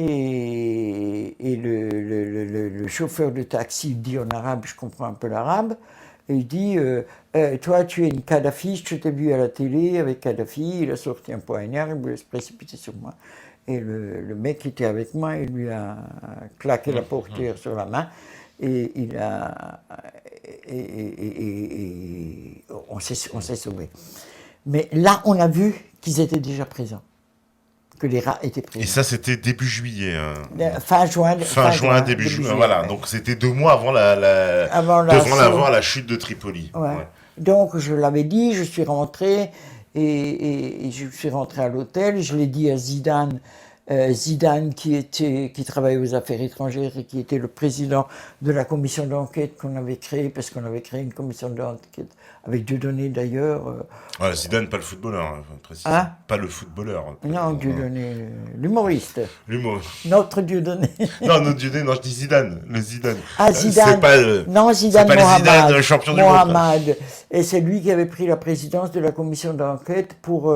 Et le chauffeur de taxi dit en arabe, je comprends un peu l'arabe, et il dit toi tu es une Kadhafi, je t'ai vu à la télé avec Kadhafi, il a sorti un poignard, il voulait se précipiter sur moi. Et le mec qui était avec moi, il lui a claqué la portière sur la main, et il a. Et on s'est sauvés. Mais là, on a vu qu'ils étaient déjà présents. Que les rats étaient présents. Et ça, c'était début juillet. Fin juin, début juillet. Voilà, donc c'était 2 mois avant avant la chute de Tripoli. Ouais. Ouais. Donc je l'avais dit, je suis rentré et je suis rentré à l'hôtel. Je l'ai dit à Zidane. Zidane qui travaillait aux affaires étrangères et qui était le président de la commission d'enquête qu'on avait créée, parce qu'on avait créé une commission d'enquête avec Dieudonné d'ailleurs. Voilà, Zidane, pas le footballeur, précisément. Hein? Pas le footballeur. Non, Dieudonné, l'humoriste. L'humoriste. Notre Dieudonné. Non, notre Dieudonné, non, je dis Zidane, le Zidane. Ah, Zidane. C'est pas le, non, Zidane c'est pas Mohamed. le Zidane, champion du monde. Mohamed. Et c'est lui qui avait pris la présidence de la commission d'enquête pour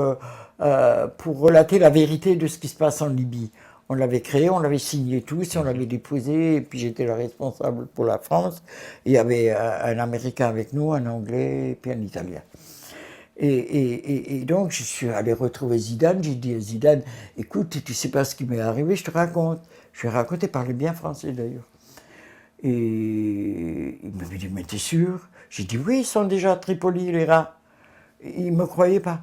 relater la vérité de ce qui se passe en Libye. On l'avait créé, on l'avait signé tous, on l'avait déposé, et puis j'étais le responsable pour la France. Il y avait un Américain avec nous, un Anglais, et puis un Italien. Et donc, je suis allé retrouver Zidane, j'ai dit à Zidane, écoute, tu sais pas ce qui m'est arrivé, je te raconte. Je lui ai raconté, il parlait bien français d'ailleurs. Et il m'avait dit, mais t'es sûr? J'ai dit, oui, ils sont déjà à Tripoli, les rats. Il ne me croyait pas.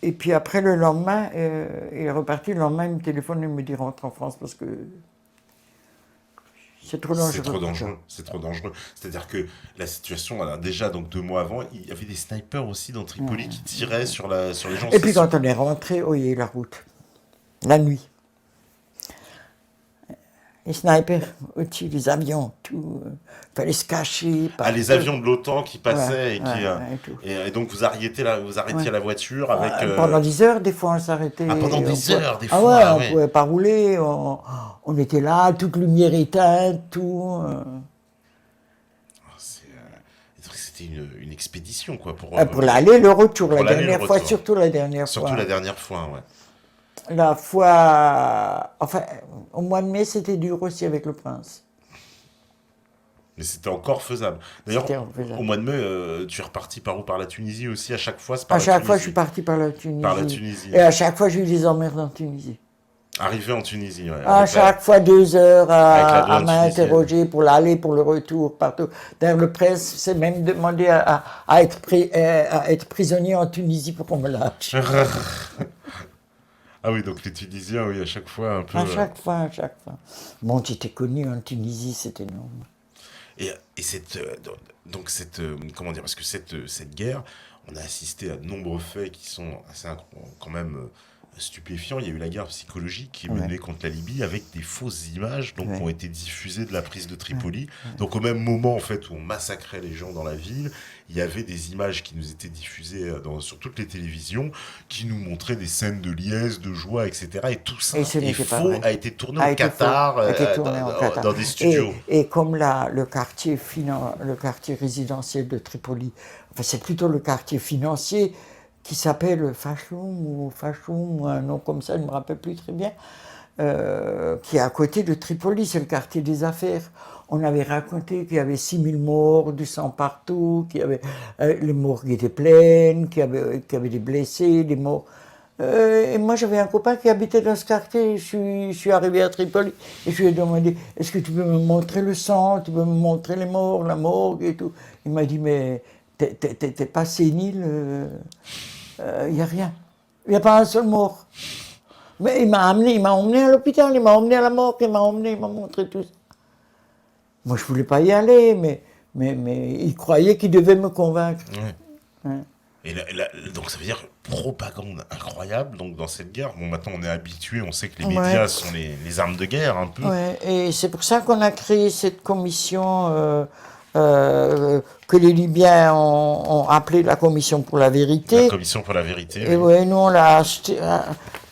Et puis après, le lendemain, il est reparti. Le lendemain, il me téléphone et me dit rentre en France parce que c'est trop dangereux. C'est trop dangereux. C'est trop dangereux. C'est-à-dire que la situation, alors déjà, donc 2 mois avant, il y avait des snipers aussi dans Tripoli qui tiraient sur les gens. Et puis quand on est rentré, oh, il y a eu la route. La nuit. Les snipers, au-dessus des avions, tout. Fallait se cacher. Les avions de l'OTAN qui passaient et donc vous arrêtiez à la voiture avec. Pendant 10 heures, des fois, on s'arrêtait. Pendant des heures, des fois. Ah ouais, on pouvait pas rouler. On était là, toute lumière éteinte, tout. C'était une expédition, quoi. Pour l'aller, le retour. La dernière fois, surtout la dernière fois. Surtout la dernière fois, ouais. La fois, enfin, au mois de mai, c'était dur aussi avec le prince. Mais c'était encore faisable. D'ailleurs, au mois de mai, tu es reparti par où? Par la Tunisie aussi, à chaque fois? À chaque fois, je suis parti par la Tunisie. Par la Tunisie. Et à chaque fois, j'ai eu des emmerdes en Tunisie. Arrivé en Tunisie, ouais. À chaque fois, 2 heures à m'interroger pour l'aller, pour le retour, partout. D'ailleurs, le prince s'est même demandé à être prisonnier en Tunisie pour qu'on me lâche. Ah oui, donc les Tunisiens, oui, à chaque fois un peu. À chaque fois. Bon, j'étais connu en Tunisie, c'était énorme. Et comment dire, parce que cette guerre, on a assisté à de nombreux faits qui sont assez quand même stupéfiants. Il y a eu la guerre psychologique qui est menée contre la Libye avec des fausses images qui ont été diffusées de la prise de Tripoli. Donc au même moment en fait où on massacrait les gens dans la ville, il y avait des images qui nous étaient diffusées sur toutes les télévisions qui nous montraient des scènes de liesse, de joie, etc. Et tout ça est faux, a été tourné au Qatar, dans des studios. Et comme le quartier résidentiel de Tripoli, enfin c'est plutôt le quartier financier qui s'appelle Fachoum ou un nom comme ça, je ne me rappelle plus très bien, qui est à côté de Tripoli, c'est le quartier des affaires. On avait raconté qu'il y avait 6000 morts, du sang partout, qu'il y avait les morgues étaient pleines, qu'il y avait des blessés, des morts. Et moi j'avais un copain qui habitait dans ce quartier, je suis arrivé à Tripoli et je lui ai demandé est-ce que tu peux me montrer le sang, tu peux me montrer les morts, la morgue et tout. Il m'a dit mais t'es pas sénile, il n'y a rien, il n'y a pas un seul mort. Mais il m'a emmené à l'hôpital, il m'a emmené à la morgue, il m'a montré tout ça. Moi je voulais pas y aller, mais il croyait qu'il devait me convaincre. Ouais. Et donc ça veut dire propagande incroyable donc dans cette guerre. Bon, maintenant on est habitué, on sait que les médias sont les armes de guerre un peu. Ouais, et c'est pour ça qu'on a créé cette commission que les Libyens ont appelée la commission pour la vérité. La commission pour la vérité. Et oui, nous on l'a acheté.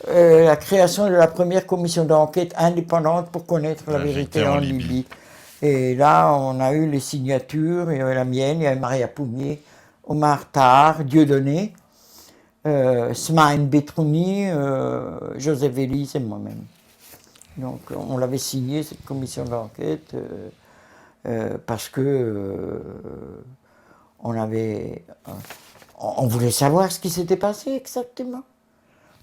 La création de la première commission d'enquête indépendante pour connaître la vérité en Libye. Et là, on a eu les signatures, il y avait la mienne, il y avait Maria Pougnier, Omar Tahar, Dieudonné, Smaïn Betrouni, Joseph Elie et moi-même. Donc on l'avait signé, cette commission d'enquête, parce que on voulait savoir ce qui s'était passé exactement.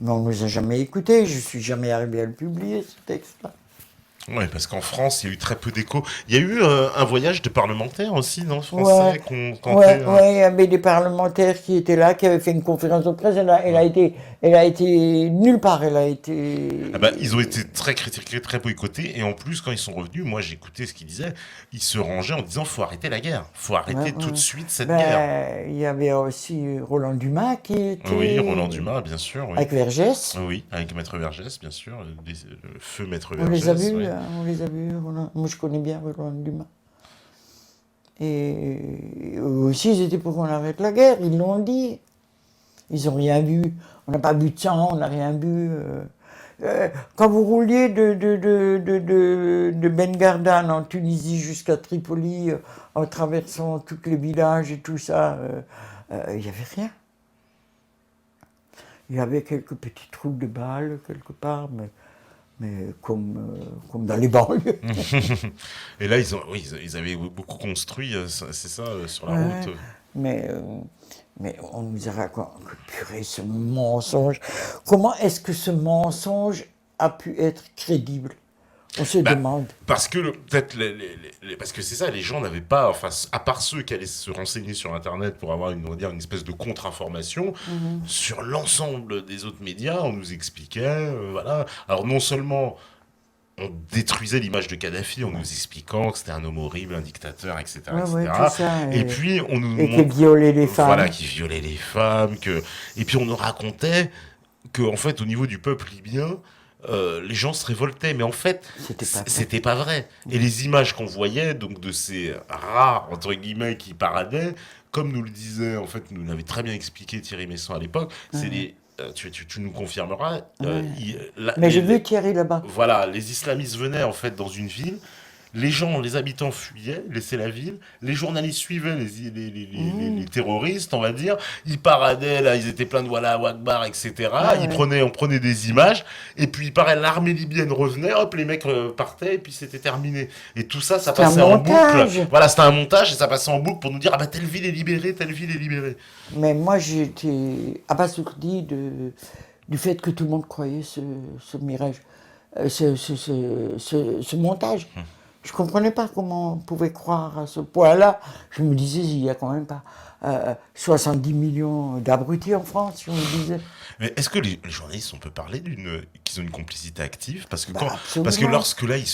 Mais on ne nous a jamais écoutés, je ne suis jamais arrivé à le publier, ce texte-là. Oui, parce qu'en France, il y a eu très peu d'écho. Il y a eu un voyage de parlementaires aussi, non, français, qu'on tentait. Ouais, il y avait des parlementaires qui étaient là, qui avaient fait une conférence de presse. Elle a été nulle part. Elle a été. Ah bah, ils ont été très critiqués, très boycottés. Et en plus, quand ils sont revenus, moi j'écoutais ce qu'ils disaient. Ils se rangeaient en disant faut arrêter la guerre. Faut arrêter tout de suite cette guerre. Il y avait aussi Roland Dumas qui était. Oui, Roland Dumas, bien sûr. Oui. Avec Vergès. Oui, avec Maître Vergès, bien sûr. Le feu Maître On Vergès. les a vus, oui. on les a vus. Moi, je connais bien Roland Dumas. Et eux aussi, ils étaient pour qu'on arrête la guerre, ils l'ont dit. Ils n'ont rien vu. On n'a pas bu de sang, on n'a rien bu. Quand vous rouliez de Ben Gardan en Tunisie jusqu'à Tripoli, en traversant tous les villages et tout ça, il n'y avait rien. Il y avait quelques petits trous de balles quelque part, mais comme dans les banlieues. Et là, ils avaient beaucoup construit, c'est ça, sur la route. Mais on nous a raconté, purée, ce mensonge. Comment est-ce que ce mensonge a pu être crédible? On se demande. Parce que peut-être parce que c'est ça, les gens n'avaient pas, enfin, à part ceux qui allaient se renseigner sur Internet pour avoir une espèce de contre-information, sur l'ensemble des autres médias, on nous expliquait, voilà. Alors non seulement on détruisait l'image de Kadhafi en nous expliquant que c'était un homme horrible, un dictateur, etc. Et puis on nous qui violait les femmes. Voilà, qui violait les femmes. Et puis on nous racontait qu'en fait, au niveau du peuple libyen, les gens se révoltaient, mais en fait, c'était pas vrai. Et les images qu'on voyait, donc de ces rats, entre guillemets, qui paradaient, comme nous le disait, en fait, nous l'avait très bien expliqué Thierry Messon à l'époque, c'est les... Tu nous confirmeras. Mais j'ai vu Thierry là-bas. Voilà, les islamistes venaient en fait dans une ville, les gens, les habitants fuyaient, laissaient la ville, les journalistes suivaient les terroristes, on va dire, ils paradaient, là, ils étaient pleins de voilà, Wakbar, etc. On prenait des images, et puis l'armée libyenne revenait, hop, les mecs partaient, et puis c'était terminé. Et tout ça, ça passait en boucle. Voilà, c'était un montage, et ça passait en boucle pour nous dire, ah bah telle ville est libérée, telle ville est libérée. Mais moi, j'ai été abasourdi du fait que tout le monde croyait ce mirage, ce montage. Je ne comprenais pas comment on pouvait croire à ce point-là. Je me disais, il n'y a quand même pas 70 millions d'abrutis en France, je me disais. Mais est-ce que les journalistes, on peut parler qu'ils ont une complicité active parce que lorsque là, ils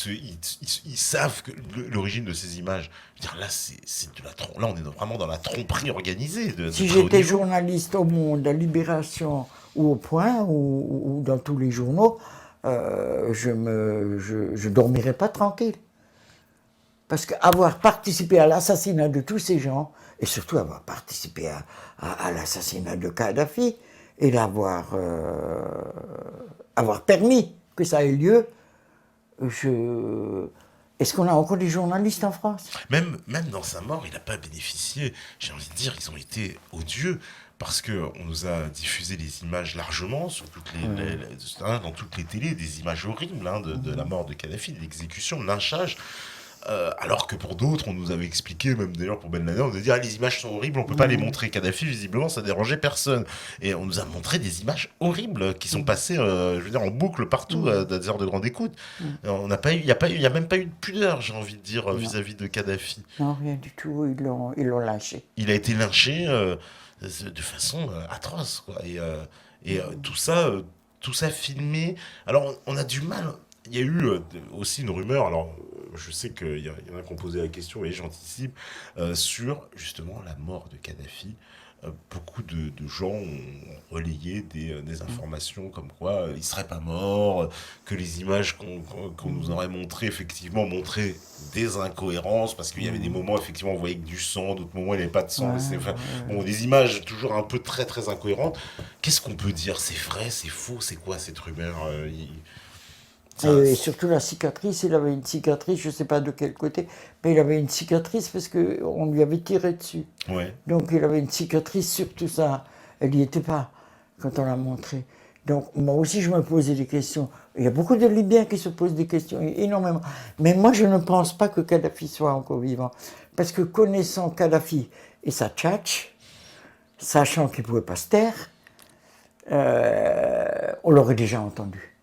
savent que l'origine de ces images, je veux dire, là, on est vraiment dans la tromperie organisée. Si j'étais journaliste au Monde, à Libération ou au Point, ou dans tous les journaux, je dormirais pas tranquille. Parce qu'avoir participé à l'assassinat de tous ces gens, et surtout avoir participé à l'assassinat de Kadhafi, et avoir permis que ça ait lieu, est-ce qu'on a encore des journalistes en France? Même dans sa mort, il n'a pas bénéficié, j'ai envie de dire, ils ont été odieux. Parce qu'on nous a diffusé les images largement dans toutes les télés, des images horribles de la mort de Kadhafi, de l'exécution, de lynchage. Alors que pour d'autres, on nous avait expliqué, même d'ailleurs pour Ben Laden, on nous a dit les images sont horribles, on peut pas les montrer. Kadhafi, visiblement, ça dérangeait personne. Et on nous a montré des images horribles qui sont passées, en boucle partout à des heures de grande écoute. On n'a pas eu, il y a même pas eu de pudeur, j'ai envie de dire, vis-à-vis de Kadhafi. Non, rien du tout. Ils l'ont lynché. Il a été lynché de façon atroce, quoi. Et tout ça filmé. Alors, on a du mal. Il y a eu aussi une rumeur. Alors, je sais qu'il y en a qui ont posé la question, et j'anticipe, sur justement la mort de Kadhafi. Beaucoup de gens ont relayé des informations comme quoi il ne serait pas mort, que les images qu'on nous aurait montrées, effectivement, montraient des incohérences, parce qu'il y avait des moments, effectivement, on voyait que du sang, d'autres moments, il n'y avait pas de sang. Bon, des images toujours un peu très, très incohérentes. Qu'est-ce qu'on peut dire? C'est vrai, c'est faux, c'est quoi cette rumeur Et surtout la cicatrice, il avait une cicatrice, je ne sais pas de quel côté, mais il avait une cicatrice parce qu'on lui avait tiré dessus. Ouais. Donc il avait une cicatrice sur tout ça. Elle n'y était pas quand on l'a montré. Donc, moi aussi, je me posais des questions. Il y a beaucoup de Libyens qui se posent des questions, énormément. Mais moi, je ne pense pas que Kadhafi soit encore vivant. Parce que connaissant Kadhafi et sa tchatch, sachant qu'il ne pouvait pas se taire, on l'aurait déjà entendu.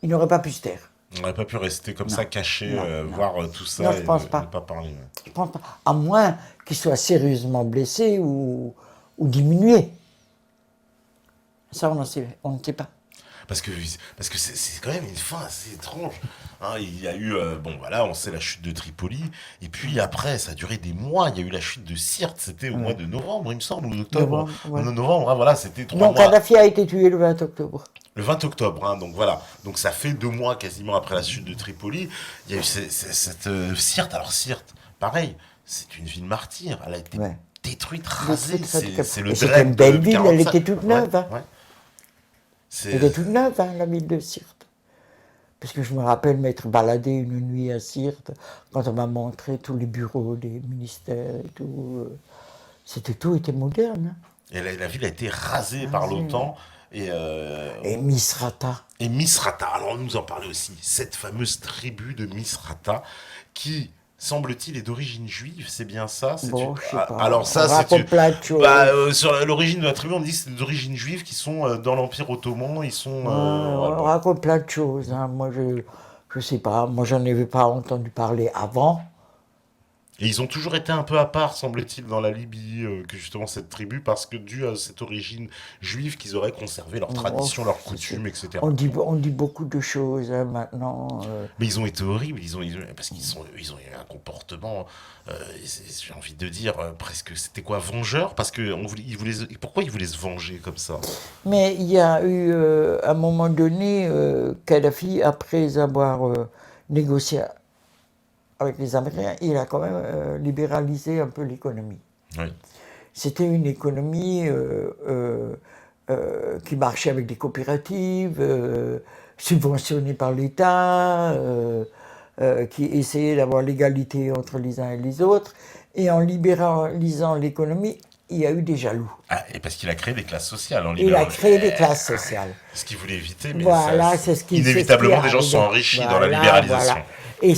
Il n'aurait pas pu se taire. On n'aurait pas pu rester comme ça, caché, non. voir tout ça Non, je et pense ne pas. pas parler. Je pense pas. À moins qu'il soit sérieusement blessé ou diminué. Ça, on ne sait pas. Parce que c'est quand même une fin assez étrange. Hein, il y a eu, bon voilà, on sait la chute de Tripoli, et puis après, ça a duré des mois. Il y a eu la chute de Sirte, c'était au mois de novembre, il me semble, ou d'octobre. Novembre, hein, voilà, c'était 3 Donc mois. Kadhafi a été tué le 20 octobre. Le 20 octobre, hein, donc voilà. Donc ça fait 2 mois quasiment après la chute de Tripoli. Il y a eu cette Sirte. Alors Sirte, pareil, c'est une ville martyre. Elle a été détruite, rasée. C'est le C'était une belle ville, elle était toute neuve. Ouais, hein. Elle était toute neuve, hein, la ville de Sirte. Parce que je me rappelle m'être baladé une nuit à Sirte, quand on m'a montré tous les bureaux des ministères et tout. Tout était moderne. Hein. Et la ville a été rasée par l'OTAN. Et Misrata. Et Misrata, alors on nous en parlait aussi, cette fameuse tribu de Misrata qui, semble-t-il, est d'origine juive, c'est bien ça? Bon, je sais pas. Alors ça, c'est plein de choses. sur l'origine de la tribu, on dit que c'est d'origine juive qui sont dans l'Empire ottoman, ils sont... on raconte plein de choses. Hein. Moi, je sais pas. Moi, j'en avais pas entendu parler avant. Et ils ont toujours été un peu à part, semble-t-il, dans la Libye, que justement cette tribu, parce que dû à cette origine juive, qu'ils auraient conservé leurs traditions, leurs coutumes, etc. On dit beaucoup de choses hein, maintenant. Mais ils ont été horribles, parce qu'ils ont eu un comportement, j'ai envie de dire, presque, c'était quoi, vengeur? Parce que pourquoi ils voulaient se venger comme ça? Mais il y a eu, à un moment donné, Kadhafi, après avoir négocié avec les Américains, il a quand même libéralisé un peu l'économie. Oui. C'était une économie qui marchait avec des coopératives, subventionnées par l'État, qui essayait d'avoir l'égalité entre les uns et les autres. Et en libéralisant l'économie, il y a eu des jaloux. Ah, et parce qu'il a créé des classes sociales en Il a créé des classes sociales. Ce qu'il voulait éviter, mais voilà, inévitablement, des gens sont enrichis dans la libéralisation. Voilà. Et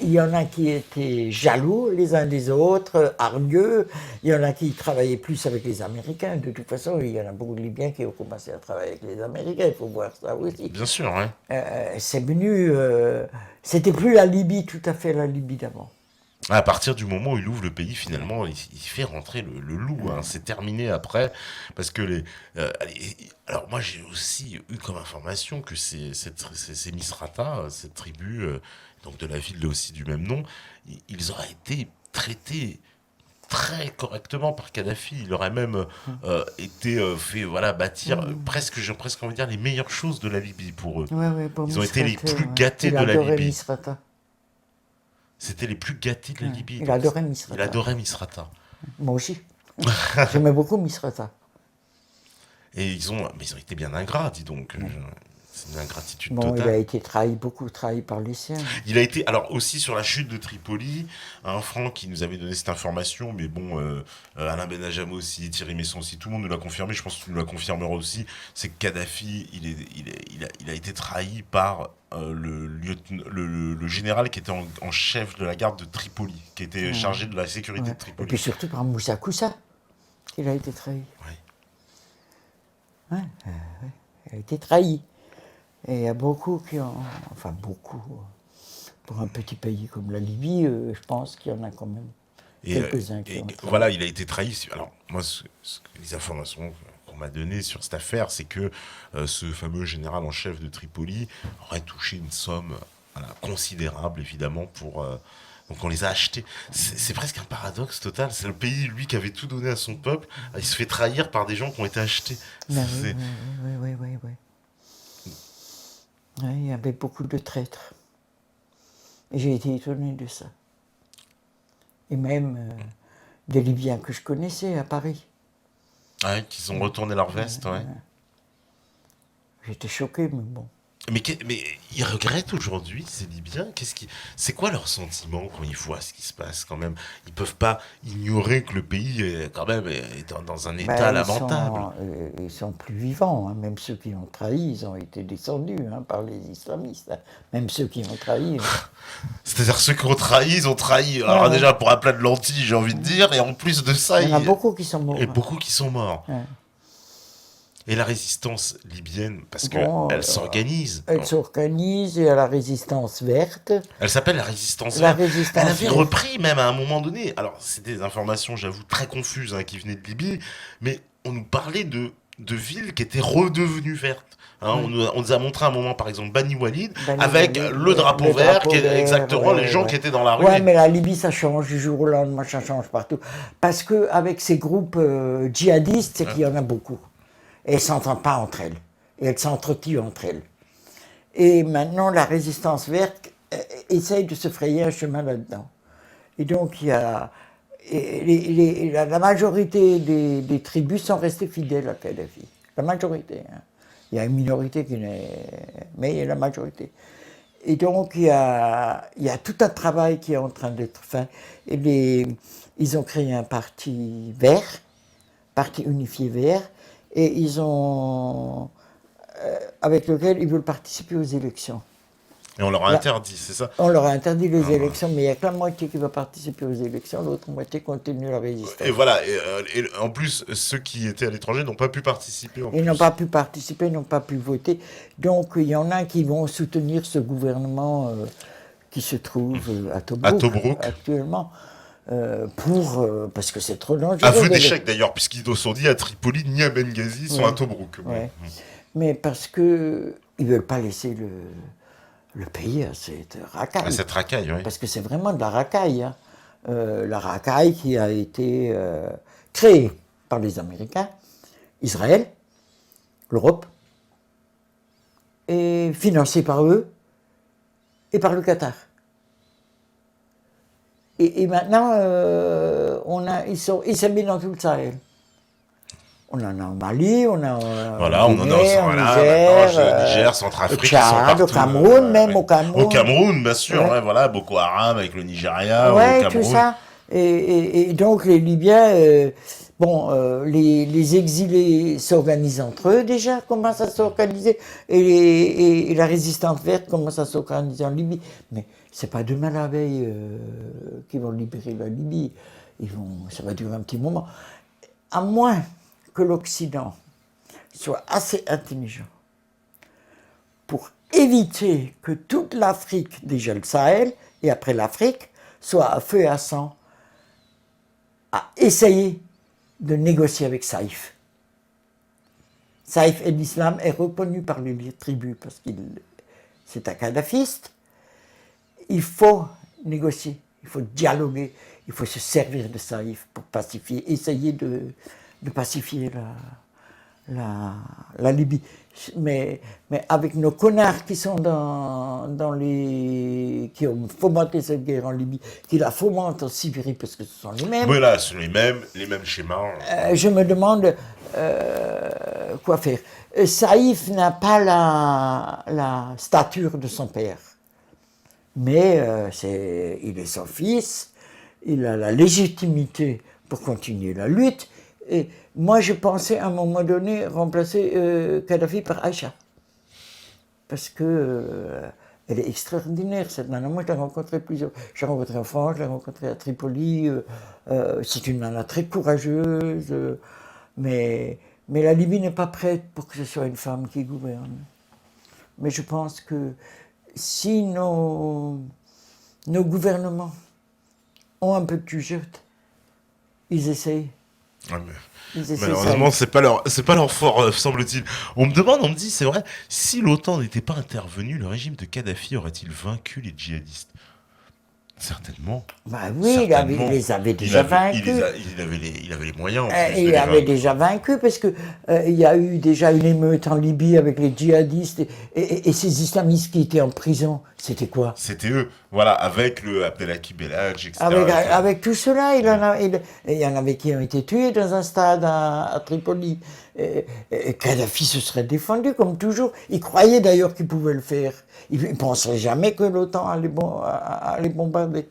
il y en a qui étaient jaloux les uns des autres, hargneux. Il y en a qui travaillaient plus avec les Américains. De toute façon, il y en a beaucoup de Libyens qui ont commencé à travailler avec les Américains. Il faut voir ça aussi. Bien sûr, oui. C'est venu... c'était plus la Libye, tout à fait la Libye d'avant. À partir du moment où il ouvre le pays, finalement, il fait rentrer le loup. Hein. C'est terminé après. Parce que alors, moi, j'ai aussi eu comme information que ces Misrata, cette tribu, donc de la ville aussi du même nom, ils auraient été traités très correctement par Kadhafi. Il aurait même été fait bâtir j'ai presque envie de dire les meilleures choses de la Libye pour eux. Ils ont été les plus gâtés de la Libye. Misrata. C'était les plus gâtés de la Libye. Il adorait Misrata. Il adorait Misrata. Moi aussi. J'aimais beaucoup Misrata. Et ils ont été bien ingrats, dis donc. C'est une ingratitude totale. Il a été beaucoup trahi par les siens. Il a été, alors aussi sur la chute de Tripoli, un Franck qui nous avait donné cette information, mais bon, Alain Benajam aussi, Thierry Messon aussi, tout le monde nous l'a confirmé, je pense que tu nous la confirmeras aussi, c'est que Kadhafi, il a été trahi par le général qui était en chef de la garde de Tripoli, qui était chargé de la sécurité de Tripoli. Et puis surtout par Moussa Koussa, il a été trahi. Il a été trahi. Et il y a beaucoup qui ont... Enfin, beaucoup. Pour un petit pays comme la Libye, je pense qu'il y en a quand même quelques-uns qui ont... Voilà, il a été trahi. Alors, moi, les informations qu'on m'a données sur cette affaire, c'est que ce fameux général en chef de Tripoli aurait touché une somme considérable, évidemment, pour... Donc on les a achetés. C'est presque un paradoxe total. C'est le pays, lui, qui avait tout donné à son peuple. Il se fait trahir par des gens qui ont été achetés. Oui. Il y avait beaucoup de traîtres. Et j'ai été étonné de ça. Et même des Libyens que je connaissais à Paris. Qui ont retourné leur veste, J'étais choqué, mais bon. Mais ils regrettent aujourd'hui, ces Libyens. C'est quoi leur sentiment quand ils voient ce qui se passe quand même? Ils peuvent pas ignorer que le pays quand même est dans un état lamentable. Ils sont plus vivants, hein. Même ceux qui ont trahi, ils ont été descendus, hein, par les islamistes, hein. Même ceux qui ont trahi. C'est-à-dire ceux qui ont trahi, ils ont trahi. Alors déjà pour un plat de lentilles, j'ai envie de dire, et en plus de ça, il y en a beaucoup qui sont morts. Et beaucoup qui sont morts. Ouais. Et la résistance libyenne, parce qu'elle s'organise. Elle s'organise, il y a la résistance verte. Elle s'appelle la résistance verte. Elle avait repris même à un moment donné. Alors, c'est des informations, j'avoue, très confuses, hein, qui venaient de Libye, mais on nous parlait de villes qui étaient redevenues vertes. Hein, on nous a montré un moment, par exemple, Bani Walid, avec le drapeau vert, qui est exactement les gens qui étaient dans la rue. Ouais, mais la Libye, ça change du jour au lendemain, ça change partout. Parce qu'avec ces groupes djihadistes, c'est qu'il y en a beaucoup. Et elles ne s'entendent pas entre elles. Et elles s'entretuent entre elles. Et maintenant, la résistance verte essaye de se frayer un chemin là-dedans. Et donc, il y a... la majorité des tribus sont restées fidèles à Kadhafi. La majorité. Hein. Il y a une minorité qui n'est... Mais il y a la majorité. Et donc, il y a tout un travail qui est en train d'être fait. Et ils ont créé un parti vert, parti unifié vert, et ils ont... avec lequel ils veulent participer aux élections. Et on leur a interdit, c'est ça? On leur a interdit les élections, mais il n'y a que la moitié qui va participer aux élections, l'autre moitié continue la résistance. Et voilà, et en plus, ceux qui étaient à l'étranger n'ont pas pu participer. Ils n'ont pas pu participer, n'ont pas pu voter. Donc il y en a qui vont soutenir ce gouvernement qui se trouve à Tobrouk actuellement. Parce que c'est trop dangereux. Aveu d'échec d'ailleurs, puisqu'ils se sont dit à Tripoli ni à Benghazi, ils sont à Tobrouk. Ouais. Mais parce qu'ils ne veulent pas laisser le pays à cette racaille. À cette racaille, oui. Parce que c'est vraiment de la racaille. Hein. La racaille qui a été créée par les Américains, Israël, l'Europe, et financée par eux et par le Qatar. Et maintenant, ils sont mis dans tout le Sahel. On en a au Mali, on a en Niger, Centrafrique, Tchad, au Cameroun, même au Cameroun. Au Cameroun, bien sûr, ouais, voilà, Boko Haram avec le Nigeria, ouais, au Cameroun. Tout ça. Et donc les Libyens, les exilés s'organisent entre eux déjà, commencent à s'organiser, et la résistance verte commence à s'organiser en Libye. Mais c'est pas demain la veille qu'ils vont libérer la Libye. Ça va durer un petit moment. À moins que l'Occident soit assez intelligent pour éviter que toute l'Afrique, déjà le Sahel, et après l'Afrique, soit à feu et à sang, à essayer de négocier avec Saïf. Saïf el-Islam est reconnu par les tribus parce que c'est un kadhafiste. Il faut négocier, il faut dialoguer, il faut se servir de Saïf pour pacifier, essayer de pacifier la Libye. Mais avec nos connards qui sont qui ont fomenté cette guerre en Libye, qui la fomentent en Sibérie, parce que ce sont les mêmes. Oui, là, ce sont les mêmes schémas. Je me demande quoi faire. Saïf n'a pas la stature de son père. Mais il est son fils, il a la légitimité pour continuer la lutte. Et moi, je pensais à un moment donné remplacer Kadhafi par Aïcha. Parce que elle est extraordinaire, cette nana. Moi, je l'ai rencontrée plusieurs fois. Je l'ai rencontrée en France, je l'ai rencontrée à Tripoli. C'est une nana très courageuse. Mais la Libye n'est pas prête pour que ce soit une femme qui gouverne. Mais je pense que si nos gouvernements ont un peu de jugeote, ils essayent. Ouais, malheureusement, c'est pas leur fort, semble-t-il. On me dit, c'est vrai, si l'OTAN n'était pas intervenu, le régime de Kadhafi aurait-il vaincu les djihadistes? Certainement. Bah oui, certainement. Il les avait déjà vaincus. Il avait les moyens. Il avait déjà vaincus parce que il y a eu déjà une émeute en Libye avec les djihadistes et ces islamistes qui étaient en prison. C'était quoi? C'était eux, voilà, avec le Abdelhaki Belhadj, etc. Avec tout cela, il y en avait qui ont été tués dans un stade à Tripoli. Et Kadhafi se serait défendu, comme toujours. Il croyait d'ailleurs qu'il pouvait le faire. Il ne penserait jamais que l'OTAN allait bombarder.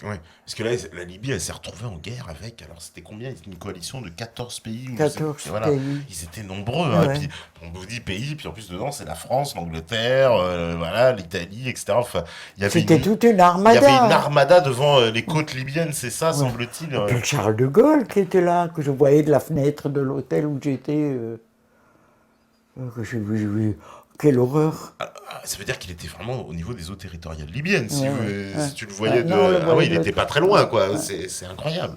Parce que là, la Libye, elle s'est retrouvée en guerre avec, alors c'était combien? Une coalition de 14 pays. 14 voilà. pays. Ils étaient nombreux. Hein, et puis, on vous dit pays, puis en plus dedans, c'est la France, l'Angleterre, voilà, l'Italie, etc. Enfin, c'était toute une armada. Il y avait une armada devant les côtes libyennes, c'est ça, semble-t-il. Et puis le Charles de Gaulle qui était là, que je voyais de la fenêtre de l'hôtel où j'étais. Que j'ai vu. Quelle horreur! Ça veut dire qu'il était vraiment au niveau des eaux territoriales libyennes, si tu le voyais il n'était pas très loin, quoi. C'est incroyable.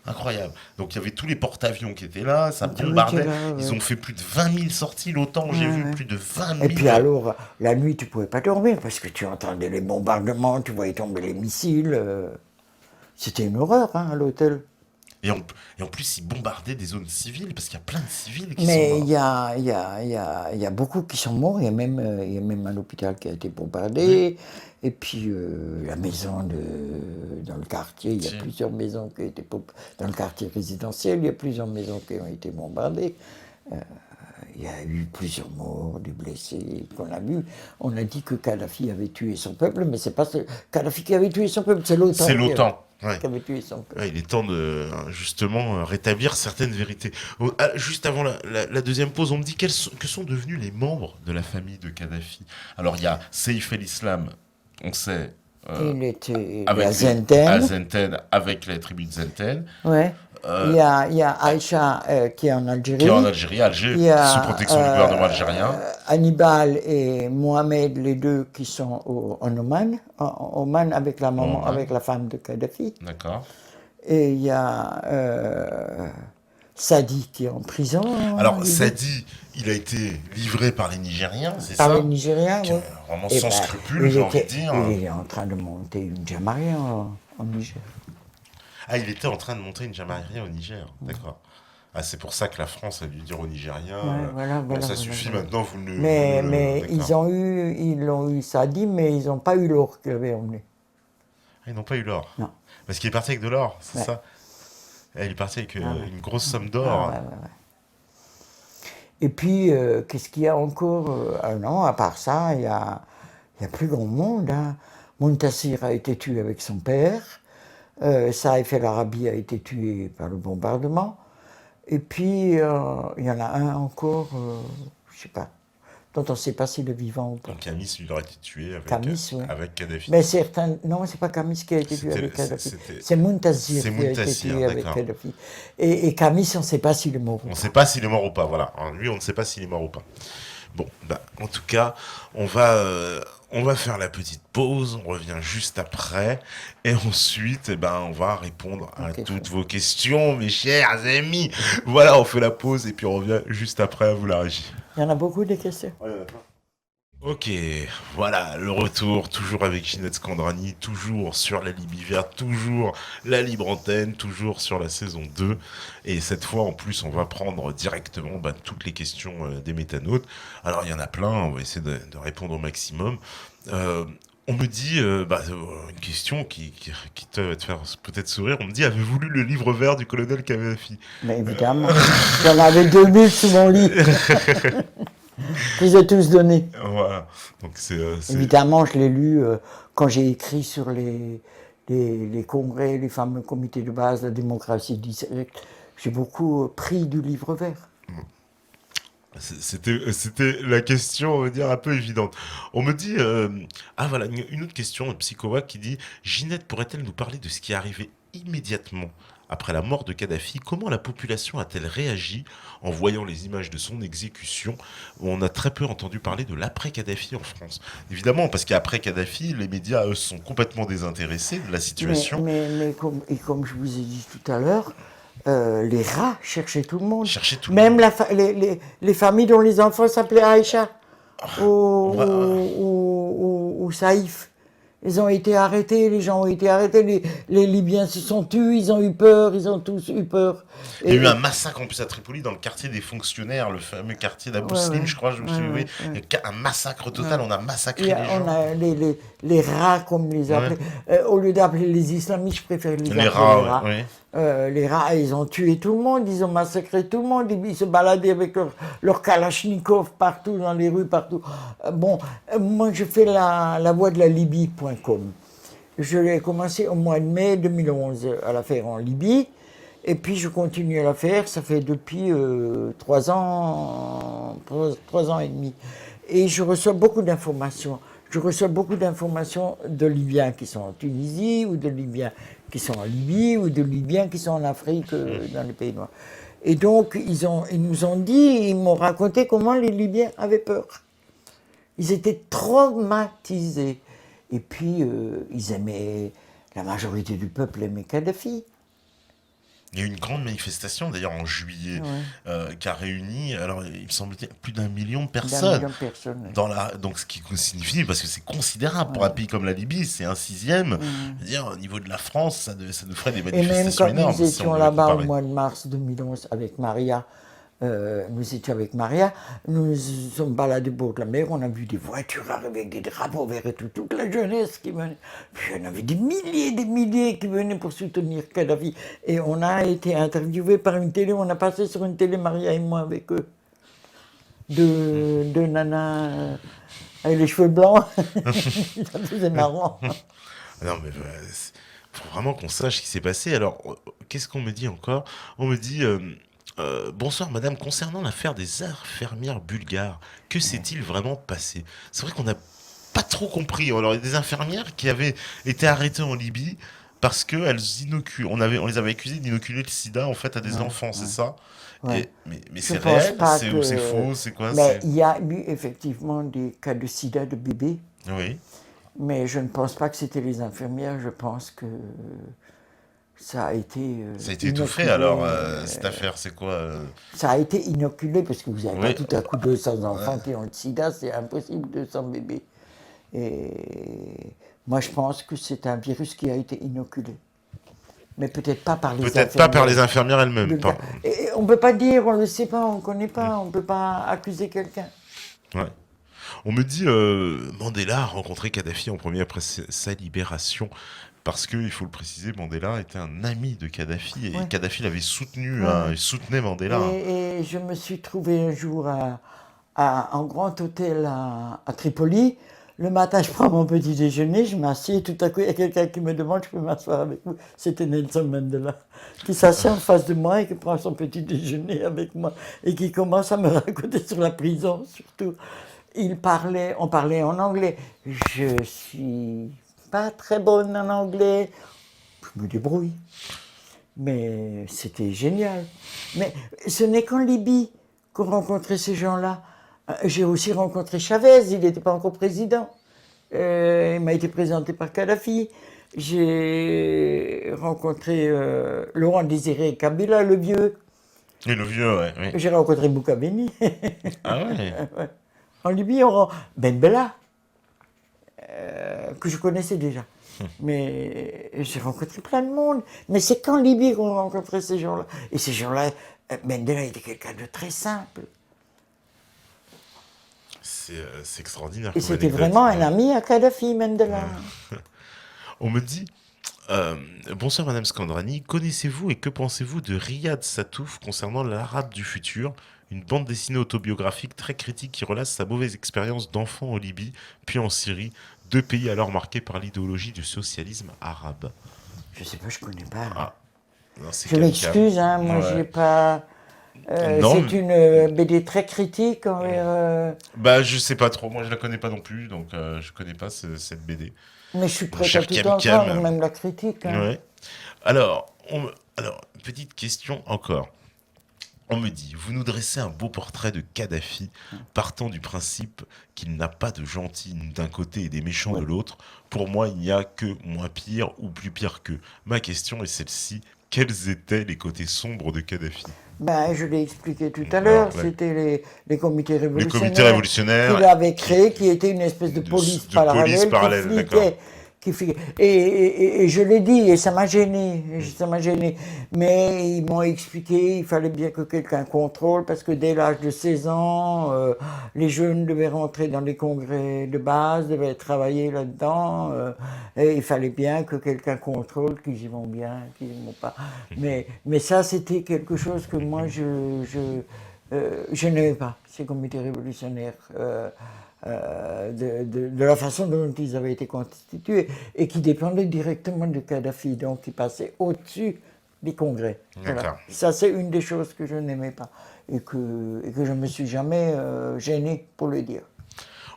Incroyable. Donc il y avait tous les porte-avions qui étaient là, ça bombardait. Ils ont fait plus de 20 000 sorties, l'OTAN, j'ai vu plus de 20 000. Et puis alors, la nuit, tu ne pouvais pas dormir parce que tu entendais les bombardements, tu voyais tomber les missiles. C'était une horreur, hein, à l'hôtel. Et en plus, ils bombardaient des zones civiles, parce qu'il y a plein de civils qui sont morts. Mais il y a beaucoup qui sont morts. Il y a même un hôpital qui a été bombardé. Et puis, la maison dans le quartier, il y a plusieurs maisons qui ont été dans le quartier résidentiel, il y a plusieurs maisons qui ont été bombardées. Il y a eu plusieurs morts, des blessés qu'on a vus. On a dit que Kadhafi avait tué son peuple, mais c'est pas Kadhafi qui avait tué son peuple, c'est l'OTAN. C'est l'OTAN. Qui avait tué son peuple. Il est temps de justement rétablir certaines vérités. Juste avant la deuxième pause, on me dit que sont devenus les membres de la famille de Kadhafi. Alors il y a Saïf el-Islam, on sait. Il était à Zenten, avec la tribu de Zenten. Ouais. Il y a Aïcha qui est en Algérie. Qui est en Algérie, sous protection du gouvernement algérien. Hannibal et Mohamed, les deux qui sont en Oman. En Oman avec la maman, avec la femme de Kadhafi. D'accord. Et il y a Sadi qui est en prison. Alors Sadi, il a été livré par les Nigériens, c'est ça? Par les Nigériens, oui. Vraiment sans scrupule, j'ai envie de dire. Il est en train de monter une Jamaria en Niger. Ah, il était en train de monter une Jamaria au Niger, d'accord. Ah, c'est pour ça que la France a dû dire aux Nigériens, ça suffit maintenant, vous ne... Mais ils l'ont eu Sadi, mais ils n'ont pas eu l'or qu'il avait emmené. Ah, ils n'ont pas eu l'or? Non. Parce qu'il est parti avec de l'or, c'est ça? Il est parti avec une grosse somme d'or. Et puis, qu'est-ce qu'il y a encore? Non, à part ça, il y a plus grand monde. Hein. Muntasir a été tué avec son père. Saïf el-Arabi a été tué par le bombardement. Et puis, il y en a un encore, je ne sais pas, dont on ne sait pas s'il est vivant ou pas. Donc Kamis, lui, aurait été tué avec Kadhafi. Mais non, ce n'est pas Kamis qui a été tué avec Kadhafi. C'est Muntasir qui a été tué avec Kadhafi. Et Kamis, on ne sait pas s'il est mort ou pas. On ne sait pas s'il est mort ou pas, voilà. Lui, on ne sait pas s'il est mort ou pas. Bon, en tout cas, on va faire la petite pause, on revient juste après, et ensuite, on va répondre à toutes vos questions, mes chers amis. Voilà, on fait la pause, et puis on revient juste après à vous la régie. Il y en a beaucoup des questions. Ouais, il y en a plein. Ok, voilà, le retour, toujours avec Ginette Scandrani, toujours sur la Libye verte, toujours la libre antenne, toujours sur la saison 2. Et cette fois, en plus, on va prendre directement toutes les questions des métanautes. Alors, il y en a plein, on va essayer de répondre au maximum. On me dit, une question qui te faire peut-être sourire, on me dit, avez-vous lu le livre vert du colonel Kadhafi? Mais évidemment, j'en avais 2000 sous mon lit. Je les ai tous donnés. Voilà. Donc évidemment, je l'ai lu quand j'ai écrit sur les congrès, les fameux comités de base, la démocratie directe. J'ai beaucoup pris du livre vert. C'était la question, on va dire, un peu évidente. On me dit... voilà, une autre question, Psychowac qui dit « Ginette pourrait-elle nous parler de ce qui est arrivé immédiatement après la mort de Kadhafi? Comment la population a-t-elle réagi en voyant les images de son exécution? On a très peu entendu parler de l'après-Kadhafi en France. Évidemment, parce qu'après Kadhafi, les médias, eux, sont complètement désintéressés de la situation. Mais comme je vous ai dit tout à l'heure, les rats cherchaient tout le monde. Même les familles dont les enfants s'appelaient Aïcha ou Saïf. Ils ont été arrêtés, les gens ont été arrêtés, les Libyens se sont tus, ils ont eu peur, ils ont tous eu peur. Il y a eu un massacre en plus à Tripoli, dans le quartier des fonctionnaires, le fameux quartier d'Abou Slim, je crois, je me suis dit, il y a un massacre total, on a massacré les gens. On a les rats, comme les appelait. Au lieu d'appeler les islamistes, je préfère les appeler les rats. Les rats, ils ont tué tout le monde, ils ont massacré tout le monde, ils se baladaient avec leur kalachnikov partout, dans les rues, partout. Moi, je fais la voix de la Libye.com. Je l'ai commencé au mois de mai 2011 à la faire en Libye, et puis je continue à la faire, ça fait depuis 3 ans et demi. Et je reçois beaucoup d'informations. Je reçois beaucoup d'informations de Libyens qui sont en Tunisie, ou de Libyens qui sont en Libye, ou de Libyens qui sont en Afrique, dans les pays noirs. Et donc, ils nous ont dit, ils m'ont raconté comment les Libyens avaient peur. Ils étaient traumatisés. Et puis, la majorité du peuple aimait Kadhafi. Il y a eu une grande manifestation, d'ailleurs, en juillet, qui a réuni, alors, il me semble, plus d'1 million de personnes. Oui. Donc, ce qui signifie, parce que c'est considérable pour un pays comme la Libye, c'est un 6e. Dire, au niveau de la France, ça nous ferait des manifestations énormes. Et même quand nous étions là-bas au mois de mars 2011 avec Maria, nous étions avec Maria, nous nous sommes baladés au bord de la mer, on a vu des voitures arriver avec des drapeaux verts et tout, toute la jeunesse qui venait. Puis il y en avait des milliers qui venaient pour soutenir Kadhafi. Et on a été interviewés par une télé, on a passé sur une télé, Maria et moi, avec eux. Deux nanas avec les cheveux blancs. Ça faisait marrant. Non, mais faut vraiment qu'on sache ce qui s'est passé. Alors, qu'est-ce qu'on me dit encore? On me dit... bonsoir madame, concernant l'affaire des infirmières bulgares, que s'est-il vraiment passé? C'est vrai qu'on n'a pas trop compris. Alors, il y a des infirmières qui avaient été arrêtées en Libye parce qu'elles inoculent. On les avait accusées d'inoculer le sida en fait à des enfants, c'est ça? Ouais. Mais c'est réel? C'est faux? C'est quoi? Mais il y a eu effectivement des cas de sida de bébés. Oui. Mais je ne pense pas que c'était les infirmières, je pense que ça a été étouffé alors, cette affaire, c'est quoi Ça a été inoculé, parce que vous n'avez pas tout à coup 200 enfants qui ont le sida, c'est impossible, 200 bébés. Et moi, je pense que c'est un virus qui a été inoculé. Mais peut-être pas par les infirmières. Peut-être pas par les infirmières elles-mêmes. Et on ne peut pas dire, on ne le sait pas, on ne connaît pas, on ne peut pas accuser quelqu'un. Ouais. On me dit Mandela a rencontré Kadhafi en premier après sa libération. Parce que, il faut le préciser, Mandela était un ami de Kadhafi et Kadhafi l'avait soutenu, il soutenait Mandela. Et je me suis trouvé un jour en grand hôtel à Tripoli. Le matin, je prends mon petit déjeuner, je m'assieds, tout à coup, il y a quelqu'un qui me demande, je peux m'asseoir avec vous. C'était Nelson Mandela, qui s'assied en face de moi et qui prend son petit déjeuner avec moi et qui commence à me raconter sur la prison, surtout. On parlait en anglais. Je suis pas très bonne en anglais, je me débrouille. Mais c'était génial. Mais ce n'est qu'en Libye qu'on rencontrait ces gens-là. J'ai aussi rencontré Chavez, il n'était pas encore président. Il m'a été présenté par Kadhafi. J'ai rencontré Laurent Désiré Kabila, le vieux. Et le vieux, oui. J'ai rencontré Boukabeni. Ah ouais. En Libye, Ben Bella, que je connaissais déjà. Mais j'ai rencontré plein de monde. Mais c'est qu'en Libye qu'on rencontrait ces gens-là. Et ces gens-là, Mandela était quelqu'un de très simple. C'est extraordinaire. Et c'était vraiment un ami à Kadhafi, Mandela. On me dit, bonsoir Madame Scandrani, connaissez-vous et que pensez-vous de Riyad Sattouf concernant l'Arabe du futur, une bande dessinée autobiographique très critique qui relate sa mauvaise expérience d'enfant en Libye, puis en Syrie, 2 pays alors marqués par l'idéologie du socialisme arabe. Je sais pas, je connais pas. Ah. Non, je m'excuse, moi j'ai pas... c'est une BD très critique envers... je sais pas trop, moi je la connais pas non plus, donc je connais pas cette BD. Mais je suis prêt à tout entendre, même la critique. Ouais. Alors, petite question encore. On me dit, vous nous dressez un beau portrait de Kadhafi, partant du principe qu'il n'a pas de gentils d'un côté et des méchants de l'autre. Pour moi, il n'y a que moins pire ou plus pire qu'eux. Ma question est celle-ci, quels étaient les côtés sombres de Kadhafi ? Je l'ai expliqué tout à l'heure, c'était les comités révolutionnaires. Les comités révolutionnaires qu'il avait créés, qui étaient une espèce de police parallèle Et je l'ai dit, et ça m'a gêné, Mais ils m'ont expliqué, il fallait bien que quelqu'un contrôle, parce que dès l'âge de 16 ans, les jeunes devaient rentrer dans les congrès de base, devaient travailler là-dedans, et il fallait bien que quelqu'un contrôle qu'ils y vont bien, qu'ils y vont pas. Mais ça, c'était quelque chose que moi, je n'aimais pas, ces comités révolutionnaires. De la façon dont ils avaient été constitués et qui dépendaient directement de Kadhafi, donc qui passaient au-dessus des congrès. Voilà. Ça, c'est une des choses que je n'aimais pas et que je ne me suis jamais gêné pour le dire.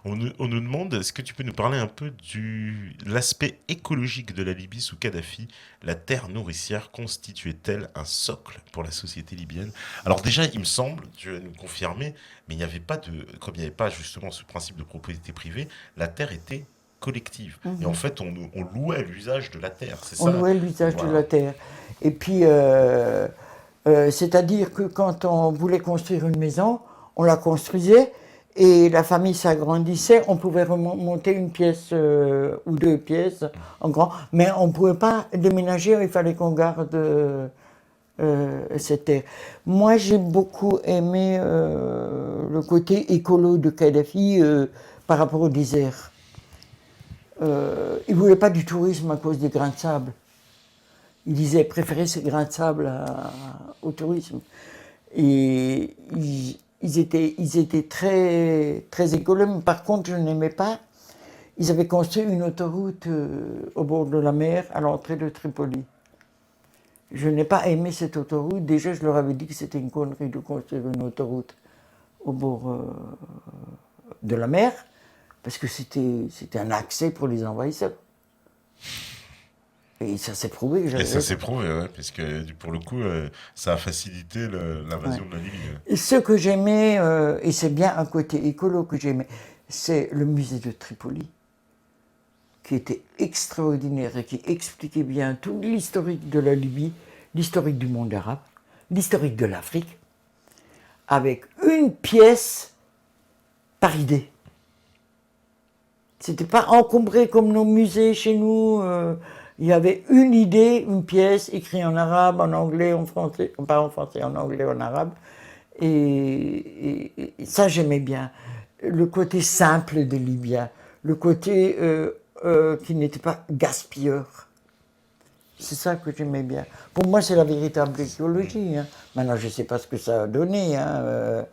On nous demande, est-ce que tu peux nous parler un peu de l'aspect écologique de la Libye sous Kadhafi? La terre nourricière constituait-elle un socle pour la société libyenne? Alors déjà, il me semble, tu vas nous confirmer, mais il n'y avait pas comme il n'y avait pas justement ce principe de propriété privée, la terre était collective. Et en fait, on louait l'usage de la terre, c'est ça? On louait l'usage de la terre. Et puis, c'est-à-dire que quand on voulait construire une maison, on la construisait, et la famille s'agrandissait, on pouvait remonter une pièce ou deux pièces en grand, mais on ne pouvait pas déménager, il fallait qu'on garde cette terre. Moi, j'ai beaucoup aimé le côté écolo de Kadhafi par rapport au désert. Il ne voulait pas du tourisme à cause des grains de sable. Il disait préférer ces grains de sable au tourisme. Et ils étaient très, très écolos, mais par contre, je n'aimais pas. Ils avaient construit une autoroute au bord de la mer, à l'entrée de Tripoli. Je n'ai pas aimé cette autoroute. Déjà, je leur avais dit que c'était une connerie de construire une autoroute au bord de la mer, parce que c'était un accès pour les envahisseurs. Et ça s'est prouvé. Et ça s'est prouvé, ouais, parce que pour le coup, ça a facilité l'invasion de la Libye. Et ce que j'aimais, et c'est bien un côté écolo que j'aimais, c'est le musée de Tripoli, qui était extraordinaire et qui expliquait bien tout l'historique de la Libye, l'historique du monde arabe, l'historique de l'Afrique, avec une pièce par idée. C'était pas encombré comme nos musées chez nous. Il y avait une idée, une pièce, écrite en arabe, en anglais, en français, pas en français, en anglais, en arabe. Et ça, j'aimais bien. Le côté simple des Libyens, le côté qui n'était pas gaspilleur. C'est ça que j'aimais bien. Pour moi, c'est la véritable écologie. Hein. Maintenant, je ne sais pas ce que ça a donné. Hein.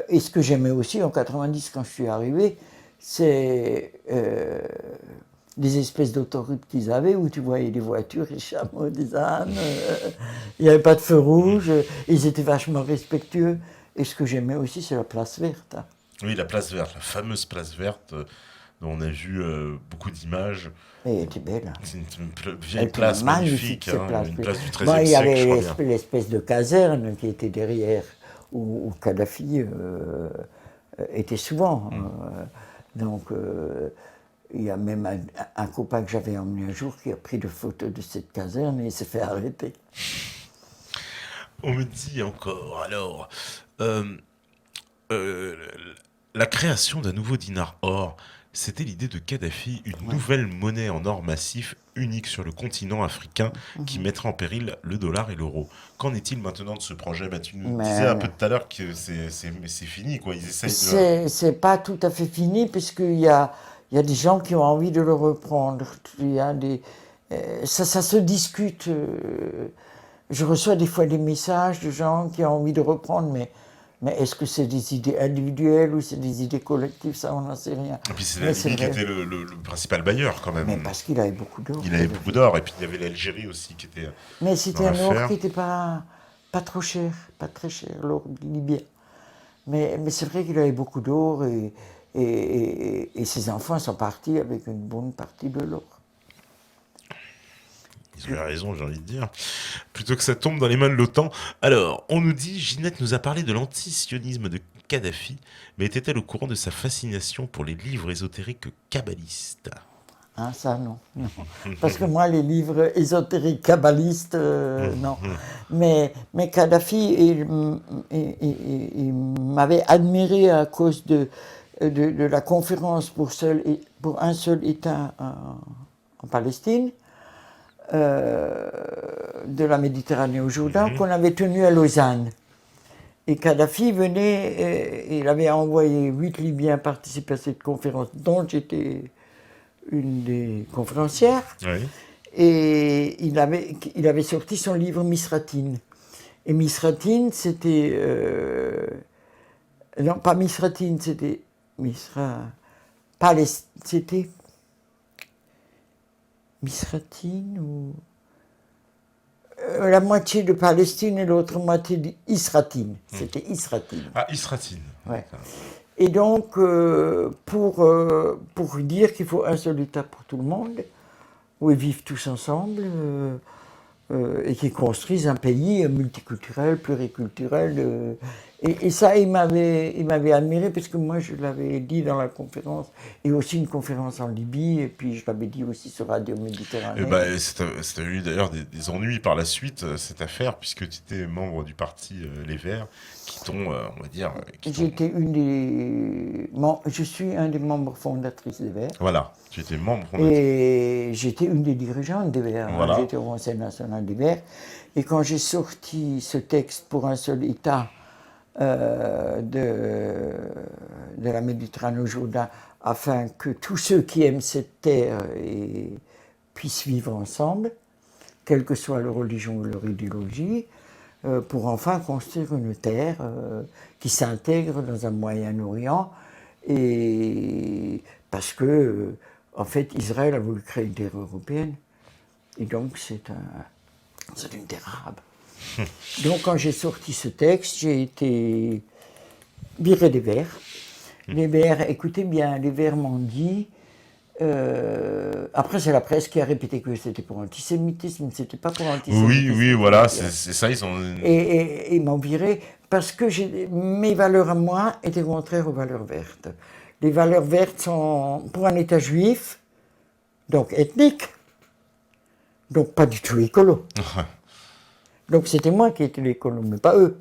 Et ce que j'aimais aussi en 90, quand je suis arrivé, c'est des espèces d'autoroutes qu'ils avaient où tu voyais des voitures, des chameaux, des ânes. Il n'y avait pas de feu rouge. Ils étaient vachement respectueux. Et ce que j'aimais aussi, c'est la place verte. Hein. Oui, la place verte, la fameuse place verte dont on a vu beaucoup d'images. Et elle était belle. Hein. C'est une vieille place magnifique, hein, une place du XIIIe siècle, il y avait je crois bien. l'espèce de caserne qui était derrière, où Kadhafi était souvent. Donc, il y a même un copain que j'avais emmené un jour qui a pris des photos de cette caserne et il s'est fait arrêter. On me dit encore, alors, la création d'un nouveau dinar or, c'était l'idée de Kadhafi, une nouvelle monnaie en or massif unique sur le continent africain qui mettrait en péril le dollar et l'euro. Qu'en est-il maintenant de ce projet? Tu nous disais un peu tout à l'heure que c'est fini, quoi. Ils essayent de... C'est pas tout à fait fini, puisqu'il y a des gens qui ont envie de le reprendre. Il y a ça se discute. Je reçois des fois des messages de gens qui ont envie de reprendre, mais est-ce que c'est des idées individuelles ou c'est des idées collectives? Ça, on n'en sait rien. Et puis c'est la Libye qui était le principal bailleur, quand même. Mais parce qu'il avait beaucoup d'or. Il avait beaucoup d'or, et puis il y avait l'Algérie aussi qui était... Mais c'était un or qui n'était pas trop cher, pas très cher, l'or libyen. Mais c'est vrai qu'il avait beaucoup d'or, et ses enfants sont partis avec une bonne partie de l'or. Ils ont raison, j'ai envie de dire. Plutôt que ça tombe dans les mains de l'OTAN. Alors, on nous dit, Ginette nous a parlé de l'antisionisme de Kadhafi, mais était-elle au courant de sa fascination pour les livres ésotériques kabbalistes? Ah, ça, non. Parce que moi, les livres ésotériques kabbalistes, non. Mais Kadhafi, il m'avait admiré à cause de la conférence pour un seul État en Palestine, de la Méditerranée au Jourdain, qu'on avait tenu à Lausanne. Et Kadhafi venait, il avait envoyé 8 Libyens participer à cette conférence, dont j'étais une des conférencières. Oui. Et il avait sorti son livre Misratine. Et Misratine, c'était... non, pas Misratine, c'était... C'était... Misratine ou... la moitié de Palestine et l'autre moitié d'Isratine. C'était Isratine. Ah, Isratine. Ouais. Et donc, pour dire qu'il faut un seul État pour tout le monde, où ils vivent tous ensemble, et qui construisent un pays multiculturel, pluriculturel. Et ça, il m'avait admiré, parce que moi, je l'avais dit dans la conférence, et aussi une conférence en Libye, et puis je l'avais dit aussi sur Radio Méditerranée. Ça a eu d'ailleurs des ennuis par la suite, cette affaire, puisque tu étais membre du parti Les Verts, qui t'ont, on va dire... Je suis un des membres fondatrices des Verts. Voilà, tu étais membre fondatrice. Et j'étais une des dirigeantes des Verts. Voilà. J'étais au Conseil national des Verts. Et quand j'ai sorti ce texte pour un seul État de la Méditerranée au Jourdain, afin que tous ceux qui aiment cette terre puissent vivre ensemble, quelle que soit leur religion ou leur idéologie, pour enfin construire une terre qui s'intègre dans un Moyen-Orient, et parce que en fait Israël a voulu créer une terre européenne, et donc c'est une terre arabe. Donc quand j'ai sorti ce texte, j'ai été viré des Verts. Les Verts, écoutez bien, les Verts m'ont dit... après, c'est la presse qui a répété que c'était pour l'antisémitisme, mais c'était pas pour l'antisémitisme. Oui, voilà, c'est ça, ils ont... Et ils m'ont viré parce que mes valeurs à moi étaient contraires aux valeurs vertes. Les valeurs vertes sont pour un État juif, donc ethnique, donc pas du tout écolo. Donc c'était moi qui étais l'écolo, mais pas eux.